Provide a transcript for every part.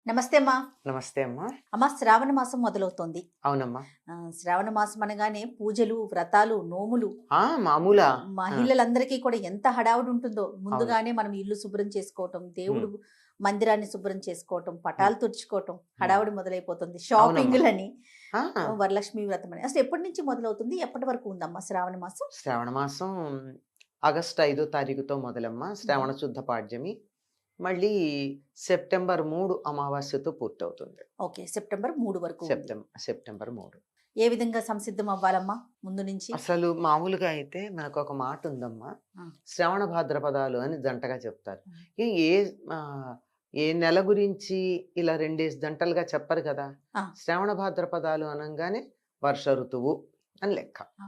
నమస్తే అమ్మా. నమస్తే అమ్మా. అమ్మా, శ్రావణ మాసం మొదలవుతోంది. అవునమ్మా. శ్రావణ మాసం అనగానే పూజలు, వ్రతాలు, నోములు. మామూలా? మహిళలందరికీ కూడా ఎంత హడావుడి ఉంటుందో. అవును. ముందుగానే మనం ఇల్లు శుభ్రం చేసుకోవటం, ఉమ్, దేవుడు మందిరాన్ని శుభ్రం చేసుకోవటం, ఉమ్, పటాలు తుడుచుకోవటం, ఉమ్. హడావుడి మొదలైపోతుంది. అవునమ్మా. షాపింగ్లని, ఆ, వరలక్ష్మి వ్రతం అని. అసలు ఎప్పటి నుంచి మొదలవుతుంది, ఎప్పటి వరకు ఉందమ్మా శ్రావణ మాసం? శ్రావణ మాసం ఆగస్టు 5వ తారీఖుతో మొదలమ్మా. శ్రావణ శుద్ధ పాడ్యమి. మళ్ళీ సెప్టెంబర్ 3 అమావాస్యతో పూర్తవుతుంది. ఓకే, సెప్టెంబర్ 3 వరకు ఉంది. సెప్టెంబర్ 3. ఏ విధంగా సంసిద్ధం అవ్వాలమ్మా ముందు నుంచి? అసలు మామూలుగా అయితే మనకు ఒక మాట ఉందమ్మా. ఆ, శ్రవణ భాద్రపదాలు అని జంటగా చెప్తారు. ఆ. ఏ ఏ ఆ, ఏ నెల గురించి ఇలా రెండేసి జంటలుగా చెప్పరు కదా. ఆ. శ్రవణ భాద్రపదాలు అనగానే వర్ష ఋతువు అని లెక్క. ఆ.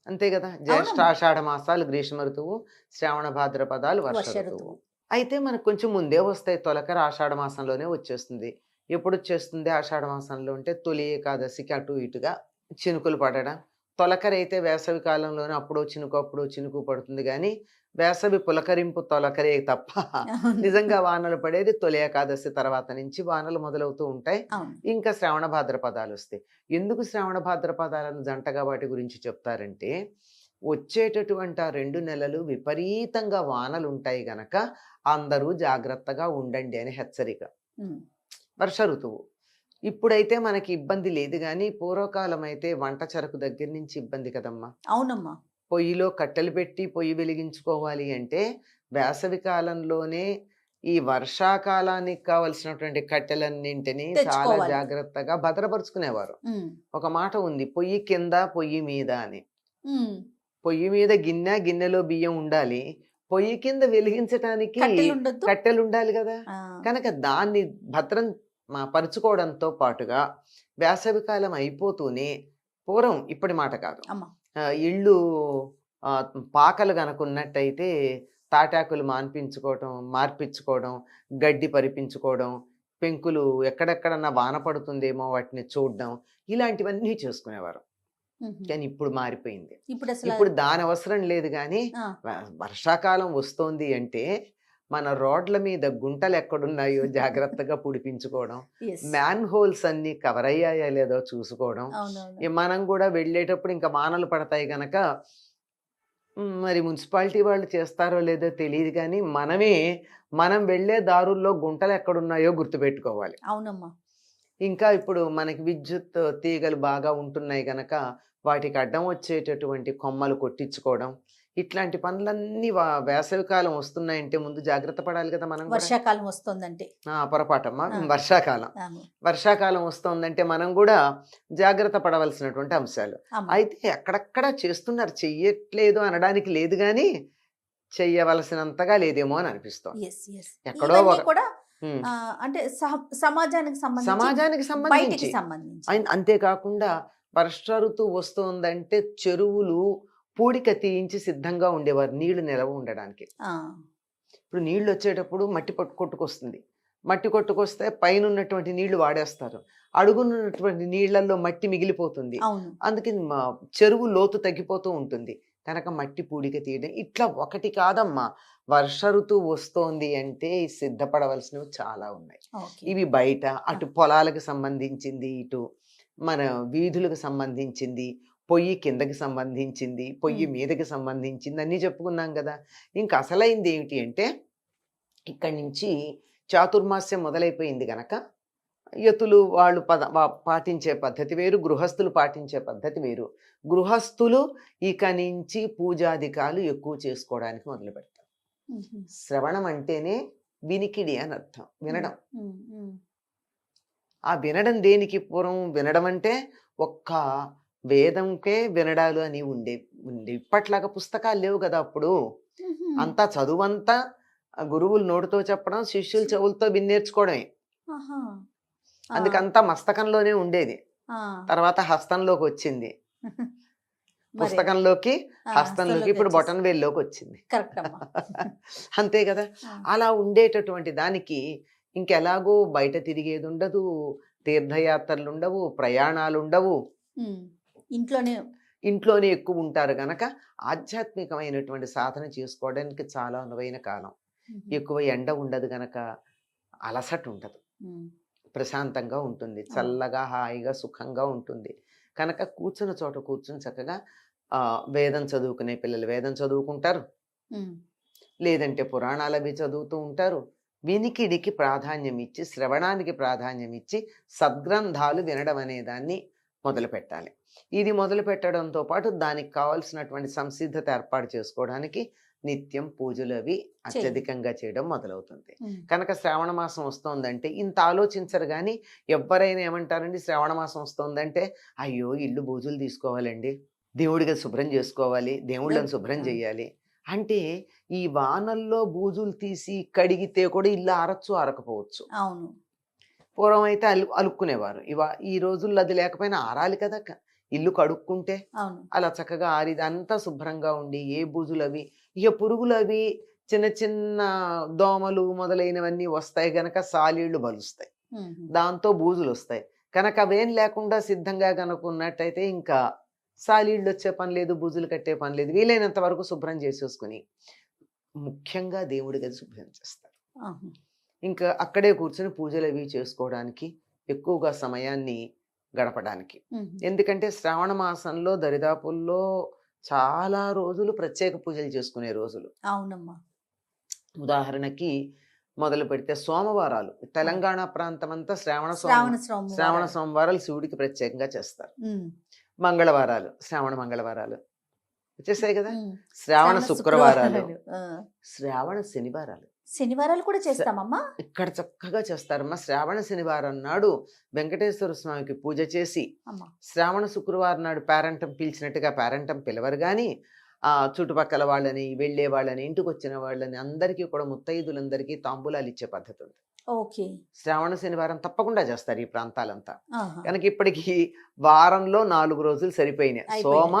అంతే కదా. జ్యేష్ఠ అవునమ్మా. ఆషాఢ మాసాలు గ్రీష్మ ఋతువు, శ్రావణ భాద్రపదాలు వర్ష వర్ష ఋతువు. ఋతువు. అయితే మనకు కొంచెం ముందే వస్తాయి. తొలకర ఆషాఢ మాసంలోనే వచ్చేస్తుంది. ఎప్పుడు వచ్చేస్తుంది ఆషాఢ మాసంలో అంటే తొలి ఏకాదశికి అటు ఇటుగా చినుకులు పడడం. తొలకర అయితే వేసవి కాలంలోనే అప్పుడో చినుకు పడుతుంది కానీ వేసవి పులకరింపు తొలకరే తప్ప అవును. నిజంగా వానలు పడేది తొలి ఏకాదశి తర్వాత నుంచి వానలు మొదలవుతూ ఉంటాయి. అవును. ఇంకా శ్రావణ భాద్రపదాలు వస్తాయి. ఎందుకు శ్రావణ భాద్రపదాలను జంటగా వాటి గురించి చెప్తారంటే వచ్చేటటువంటి ఆ 2 నెలలు విపరీతంగా వానలు ఉంటాయి గనక అందరూ జాగ్రత్తగా ఉండండి అని హెచ్చరిక. ఉమ్. వర్ష ఋతువు. ఇప్పుడైతే మనకి ఇబ్బంది లేదు గానీ పూర్వకాలం అయితే వంట చెరకు దగ్గర నుంచి ఇబ్బంది కదమ్మా. అవునమ్మా. పొయ్యిలో కట్టెలు పెట్టి పొయ్యి వెలిగించుకోవాలి అంటే వేసవి కాలంలోనే ఈ వర్షాకాలానికి కావలసినటువంటి కట్టెలన్నింటినీ చాలా తెచ్చుకోవాలి. జాగ్రత్తగా భద్రపరుచుకునేవారు. ఉమ్. ఒక మాట ఉంది, పొయ్యి కింద పొయ్యి మీద అని. ఉమ్. పొయ్యి మీద గిన్నెలో బియ్యం ఉండాలి. పొయ్యి కింద వెలిగించటానికి కట్టెలుండొద్దు. కట్టెలు ఉండాలి కదా. ఆ, కనుక దాన్ని భద్రం పరుచుకోవడంతో పాటుగా వేసవికాలం అయిపోతూనే పూర్వం ఇప్పటి మాట కాదు. అమ్మా. ఇళ్ళు పాకలు గనుకున్నట్టయితే తాటాకులు మార్పించుకోవడం, గడ్డి పరిపించుకోవడం, పెంకులు ఎక్కడెక్కడన్నా వాన పడుతుందేమో వాటిని చూడడం, ఇలాంటివన్నీ చేసుకునేవారు. ఉహు. కానీ ఇప్పుడు మారిపోయింది. ఇప్పుడు అసలు ఇప్పుడు దాని అవసరం లేదు కానీ ఆ, వర్షాకాలం వస్తోంది అంటే మన రోడ్ల మీద గుంటలు ఎక్కడున్నాయో జాగ్రత్తగా పుడిపించుకోవడం, yes. మ్యాన్ హోల్స్ అన్ని కవర్ అయ్యాయా లేదో చూసుకోవడం. అవునవును. మనం కూడా వెళ్ళేటప్పుడు ఇంకా వానలు పడతాయి గనక మరి మున్సిపాలిటీ వాళ్ళు చేస్తారో లేదో తెలియదు కానీ మనం వెళ్ళే దారుల్లో గుంటలు ఎక్కడున్నాయో గుర్తుపెట్టుకోవాలి. అవునమ్మా. ఇంకా ఇప్పుడు మనకి విద్యుత్ తీగలు బాగా ఉంటున్నాయి గనక వాటికి అడ్డం వచ్చేటటువంటి కొమ్మలు కొట్టించుకోవడం, ఇట్లాంటి పనులన్నీ వేసవికాలం వస్తున్నాయంటే ముందు జాగ్రత్త పడాలి కదా మనం కూడా. వర్షాకాలం వస్తుందంటే పొరపాటమ్మా. ఆ. వర్షాకాలం ఆమె. వర్షాకాలం వస్తుందంటే మనం కూడా జాగ్రత్త పడవలసినటువంటి అంశాలు. అమ్మా. అయితే ఎక్కడెక్కడ చేస్తున్నారు, చెయ్యట్లేదు అనడానికి లేదు కానీ చెయ్యవలసినంతగా లేదేమో అని అనిపిస్తోంది. yes, yes. ఎక్కడో ఇవన్నీ ఒక కూడా ఉమ్, అంటే సమాజానికి సంబంధించి, సమాజానికి బయటికి సంబంధించి. సంబంధించి. అంతేకాకుండా వర్ష ఋతువు వస్తోందంటే చెరువులు పూడిక తీయించి సిద్ధంగా ఉండేవారు నీళ్లు నిలవ ఉండడానికి. ఆ, ఇప్పుడు నీళ్లు వచ్చేటప్పుడు మట్టి కొట్టుకొస్తుంది. మట్టి కొట్టుకొస్తే పైన ఉన్నటువంటి నీళ్లు వాడేస్తారు, అడుగునున్నటువంటి నీళ్లలో మట్టి మిగిలిపోతుంది. అవును. అందుకని చెరువు లోతు తగ్గిపోతూ ఉంటుంది. కనుక మట్టి పూడిక తీయడం ఇట్లా ఒకటి కాదమ్మా. వర్ష ఋతువు వస్తోంది అంటే సిద్ధపడవలసినవి చాలా ఉన్నాయి. ఓకే. ఇవి బయట అటు పొలాలకు సంబంధించింది, ఇటు మన వీధులకు సంబంధించింది, పొయ్యి కిందకి సంబంధించింది, పొయ్యి మీదకి సంబంధించింది అన్నీ చెప్పుకున్నాం కదా. ఇంకా అసలైంది ఏమిటి అంటే ఇక్కడి నుంచి చాతుర్మాస్యం మొదలైపోయింది గనక యతులు వాళ్ళు పాటించే పద్ధతి వేరు, గృహస్థులు పాటించే పద్ధతి వేరు. గృహస్థులు ఇక నుంచి పూజాధికాలు ఎక్కువ చేసుకోవడానికి మొదలు పెడతారు. ఉహు. శ్రవణం అంటేనే వినికిడి అని అర్థం, వినడం. ఉమ్, ఉమ్. ఆ వినడం దేనికి? పూర్వం వినడం అంటే ఒక్క వేదంకే వినడాలు అని ఉండే. ఇప్పట్లాగా పుస్తకాలు లేవు కదా అప్పుడు. ఉహు. అంతా చదువంతా గురువులు నోటితో చెప్పడం, శిష్యులు చెవులతో విన్నేర్చుకోవడమే. ఆహా. ఆ, అందుకంతా మస్తకంలోనే ఉండేది. ఆ. తర్వాత హస్తంలోకి వచ్చింది. మరి పుస్తకంలోకి, ఆ, హస్తంలోకి, ఇప్పుడు వచ్చేసి- బొటన్ వేల్లోకి వచ్చింది. కరెక్ట్ అమ్మా. అంతే కదా. ఆ. అలా ఉండేటటువంటి దానికి ఇంకెలాగో బయట తిరిగేది ఉండదు, తీర్థయాత్రలు ఉండవు, ప్రయాణాలు ఉండవు, ఉమ్. ఇంట్లోనే. ఇంట్లోనే ఎక్కువ ఉంటారు గనక ఆధ్యాత్మికమైనటువంటి సాధన చేసుకోవడానికి చాలా అనువైన కాలం. ఉహు. ఎక్కువ ఎండ ఉండదు గనక అలసట ఉండదు. ఉమ్, ప్రశాంతంగా ఉంటుంది, అవును. చల్లగా హాయిగా సుఖంగా ఉంటుంది. కనుక కూర్చున్న చోట కూర్చుని చక్కగా వేదం చదువుకునే పిల్లలు వేదం చదువుకుంటారు, ఉమ్, లేదంటే పురాణాలు అవి చదువుతూ ఉంటారు. వినికిడికి ప్రాధాన్యం ఇచ్చి, శ్రవణానికి ప్రాధాన్యం ఇచ్చి, సద్గ్రంథాలు వినడం అనే దాన్ని మొదలుపెట్టాలి. ఇది మొదలుపెట్టడంతో పాటు దానికి కావాల్సినటువంటి సంసిద్ధత ఏర్పాటు చేసుకోవడానికి నిత్యం పూజలు అవి చేయాలి. అత్యధికంగా చేయడం మొదలవుతుంది. ఉమ్, కనుక శ్రావణ మాసం వస్తోందంటే ఇంత ఆలోచించరు కానీ, ఎవ్వరైనా ఏమంటారండి, శ్రావణ మాసం వస్తోందంటే అయ్యో ఇల్లు బూజులు తీసుకోవాలండి, దేవుడిగా శుభ్రం చేసుకోవాలి, దేవుళ్ళని శుభ్రం ఆ, చేయాలి అంటే, ఈ వానల్లో బూజులు తీసి కడిగితే కూడా ఇల్లు ఆరచ్చు ఆరకపోవచ్చు. అవును. పూర్వం అయితే అలుక్కునేవారు. ఈ రోజుల్లో అది లేకపోయినా ఆరాలి కదా, ఇల్లు కడుక్కుంటే అవును. అలా చక్కగా ఆరిది అంతా శుభ్రంగా ఉండి ఏ బూజులు అవి, ఇక పురుగులు అవి, చిన్న చిన్న దోమలు మొదలైనవన్నీ వస్తాయి గనక సాలీళ్ళు బలుస్తాయి, ఉమ్, దాంతో బూజులు వస్తాయి. కనుక అవేం లేకుండా సిద్ధంగా కనుక ఉన్నట్టయితే ఇంకా సాలీళ్ళు వచ్చే పని లేదు, బూజులు కట్టే పని లేదు. వీలైనంత వరకు శుభ్రం చేసేసుకుని ముఖ్యంగా దేవుడి గది శుభ్రం చేస్తారు. ఆహా, ఇంకా అక్కడే కూర్చొని పూజలు అవి చేసుకోవడానికి, ఎక్కువగా సమయాన్ని గడపడానికి. ఉమ్, ఎందుకంటే శ్రావణ మాసంలో దరిదాపుల్లో చాలా రోజులు ప్రత్యేక పూజలు చేసుకునే రోజులు. అవునమ్మా. ఉదాహరణకి మొదలు పెడితే సోమవారాలు, తెలంగాణ ప్రాంతం అంతా శ్రావణ శ్రావణ శ్రావణ సోమవారాలు శివుడికి ప్రత్యేకంగా చేస్తారు. ఉమ్, మంగళవారాలు, శ్రావణ మంగళవారాలు వచ్చేసాయి కదా. ఉమ్, శ్రావణ శుక్రవారాలు, ఆ, శ్రావణ శనివారాలు శనివారాలు కూడా చేస్తామమ్మా. ఇక్కడ చక్కగా చేస్తారమ్మా. శ్రావణ శనివారం నాడు వెంకటేశ్వర స్వామికి పూజ చేసి, అమ్మా. శ్రావణ శుక్రవారం నాడు పేరంటం పిలిచినట్టుగా పేరంటం పిలవరు కానీ, చుట్టుపక్కల వాళ్ళని, వెళ్ళే వాళ్ళని, ఇంటికి వచ్చిన వాళ్ళని అందరికీ కూడా ముత్తైదులందరికీ తాంబూలాలు ఇచ్చే పద్ధతి ఉంది. ఓకే. శ్రావణ శనివారం తప్పకుండా చేస్తారు ఈ ప్రాంతాలంతా. ఆహా. కనుక ఇప్పటికి వారంలో 4 రోజులు సరిపోయినాయి. అయిపోయినాయి. సోమ,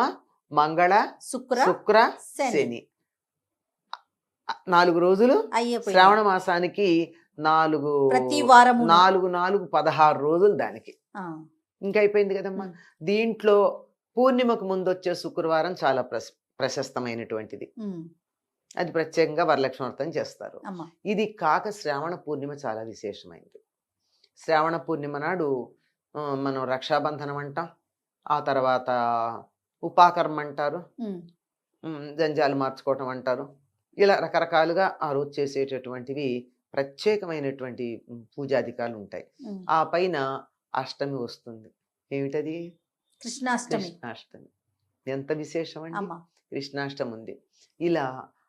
మంగళ, శుక్ర, శని 4 రోజులు. అయ్యిపోయింది. శ్రావణ మాసానికి 4 ప్రతి వారము 4 16 రోజులు దానికి. ఆ, ఇంకా అయిపోయింది కదమ్మా. దీంట్లో పూర్ణిమకు ముందు వచ్చే శుక్రవారం చాలా ప్రశస్తమైనటువంటిది. ఉమ్, అది ప్రత్యేకంగా వరలక్ష్మి వ్రతం చేస్తారు. అమ్మా. ఇది కాక శ్రావణ పూర్ణిమ చాలా విశేషమైనది. శ్రావణ పూర్ణిమ నాడు మనం రక్షాబంధనం అంటాం, ఆ తర్వాత ఉపాకర్మ అంటారు, ఉమ్, జంజాలు మార్చుకోవటం అంటారు. ఇలా రకరకాలుగా ఆ రోజు చేసేటటువంటివి ప్రత్యేకమైనటువంటి పూజాధికాలు ఉంటాయి. ఉమ్, ఆ పైన అష్టమి వస్తుంది. ఏమిటది? కృష్ణాష్టమి. కృష్ణాష్టమి. ఎంత విశేషం అండి. అమ్మా. కృష్ణాష్టమి ఉంది. ఇలా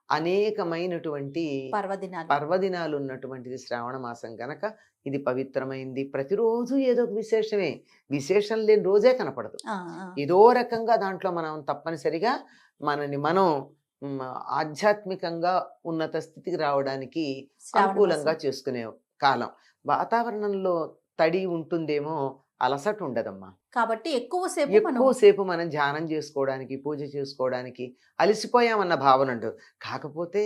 అనేకమైనటువంటి పర్వదినాలు. పర్వదినాలు ఉన్నటువంటిది శ్రావణ మాసం కనుక ఇది పవిత్రమైంది. ప్రతిరోజు ఏదో ఒక విశేషమే, విశేషం లేని రోజే కనపడదు. ఆ, ఆ, ఏదో రకంగా దాంట్లో మనం తప్పనిసరిగా మనని మనం ఆధ్యాత్మికంగా ఉన్నత స్థితికి రావడానికి శ్రావణ అనుకూలంగా మాసం. చేసుకునే కాలం. వాతావరణంలో తడి ఉంటుందేమో, అలసట ఉండదమ్మా. కాబట్టి ఎక్కువసేపు మనం ఎక్కువసేపు మనం ధ్యానం చేసుకోవడానికి, పూజ చేసుకోవడానికి అలసిపోయామన్న భావన ఉండదు. కాకపోతే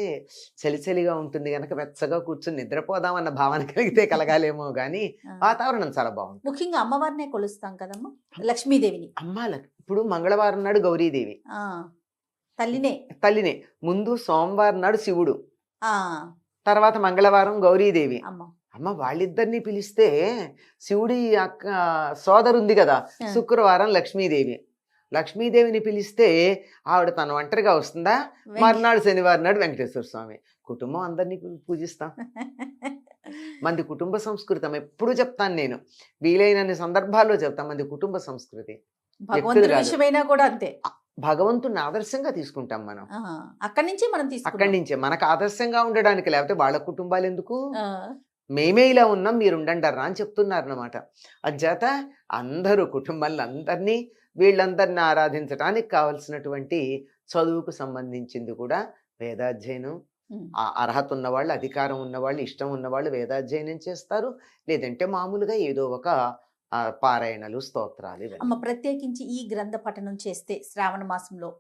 చలిచలిగా ఉంటుంది కనుక వెచ్చగా కూర్చొని నిద్రపోదామన్న భావన కలిగితే కలగాలేమో కానీ ఆ, వాతావరణం చాలా బాగుంటుంది. ముఖ్యంగా అమ్మవారినే కొలుస్తాం కదమ్మా, లక్ష్మీదేవిని. అమ్మాలకి ఇప్పుడు మంగళవారం నాడు గౌరీదేవి ఆ, తల్లినే. తల్లినే. ముందు సోమవారం నాడు శివుడు, ఆ, తర్వాత మంగళవారం గౌరీదేవి. అమ్మ. అమ్మ వాళ్ళిద్దరిని పిలిస్తే శివుడి అక్క సోదరు ఉంది కదా, ఆ. శుక్రవారం లక్ష్మీదేవి. లక్ష్మీదేవిని పిలిస్తే ఆవిడ తన ఒంటరిగా వస్తుందా? మర్నాడు శనివారం నాడు వెంకటేశ్వర స్వామి. కుటుంబం అందరినీ పూజిస్తాం. మంది కుటుంబ సంస్కృతం ఎప్పుడు చెప్తాను నేను, వీలైనన్ని సందర్భాల్లో చెప్తాం. మంది కుటుంబ సంస్కృతి. భగవంతుడి కాదు. విషయమైనా కూడా అంతే. భగవంతుని ఆదర్శంగా తీసుకుంటాం మనం. ఆ, అక్కడి నుంచి మనం అక్కడి తీసుకున్నాం. నుంచే మనకు ఆదర్శంగా ఉండడానికి, లేకపోతే వాళ్ళ కుటుంబాలు ఎందుకు? ఆ, మేమే ఇలా ఉన్నాం, మీరు ఉండండర్రా అని చెప్తున్నారు అన్నమాట. అంచేత అందరూ కుటుంబాలను అందరినీ, వీళ్ళందరినీ ఆరాధించడానికి కావలసినటువంటి చదువుకు సంబంధించింది కూడా వేదాధ్యయనం. ఉమ్, ఆ అర్హత ఉన్నవాళ్ళు, అధికారం ఉన్నవాళ్ళు, ఇష్టం ఉన్నవాళ్ళు వేదాధ్యయనం చేస్తారు. లేదంటే మామూలుగా ఏదో ఒక పారాయణలు, స్తోత్రాలు ఇవన్నీ. అమ్మ, ప్రత్యేకించి ఈ గ్రంథ పఠనం చేస్తే శ్రావణ మాసంలో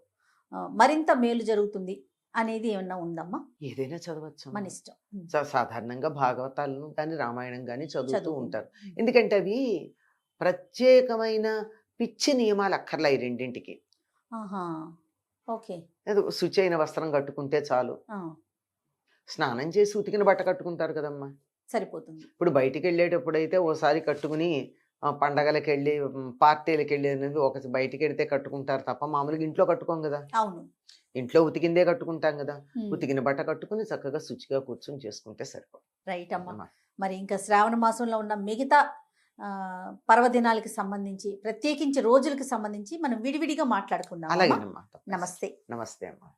మరింత మేలు జరుగుతుంది అనేది ఏమన్నా ఉందమ్మా? ఏదైనా చదవచ్చు. మన ఇష్టం. ఉమ్, సాధారణంగా భాగవతాలను కానీ రామాయణం కానీ చదువుతూ చదువుకుంటాం. ఉంటారు. ఎందుకంటే అవి ప్రత్యేకమైన పిచ్చి నియమాలు అక్కర్లా ఈ రెండింటికి. ఆహా, ఓకే. ఏదో శుచైన వస్త్రం కట్టుకుంటే చాలు. ఆ, స్నానం చేసి ఉతికిన బట్ట కట్టుకుంటారు కదమ్మా. సరిపోతుంది. ఇప్పుడు బయటికి వెళ్ళేటప్పుడైతే ఓసారి కట్టుకుని పండగలకి వెళ్ళి పార్టీలకి వెళ్ళి అనేది ఒక బయటికి వెళ్తే కట్టుకుంటారు తప్ప మామూలుగా ఇంట్లో కట్టుకోం కదా. అవును. ఇంట్లో ఉతికిందే కట్టుకుంటాం కదా. ఉమ్. ఉతికిన బట్ట కట్టుకుని చక్కగా శుచిగా కూర్చొని చేసుకుంటే సరిపోతుంది రైట్ అమ్మా. అమ్మా. మరి ఇంకా శ్రావణ మాసంలో ఉన్న మిగతా పర్వదినాలకి సంబంధించి, ప్రత్యేకించి రోజులకి సంబంధించి మనం విడివిడిగా మాట్లాడుకుందాం. అలాగేనమ్మా. నమస్తే. నమస్తే అమ్మా.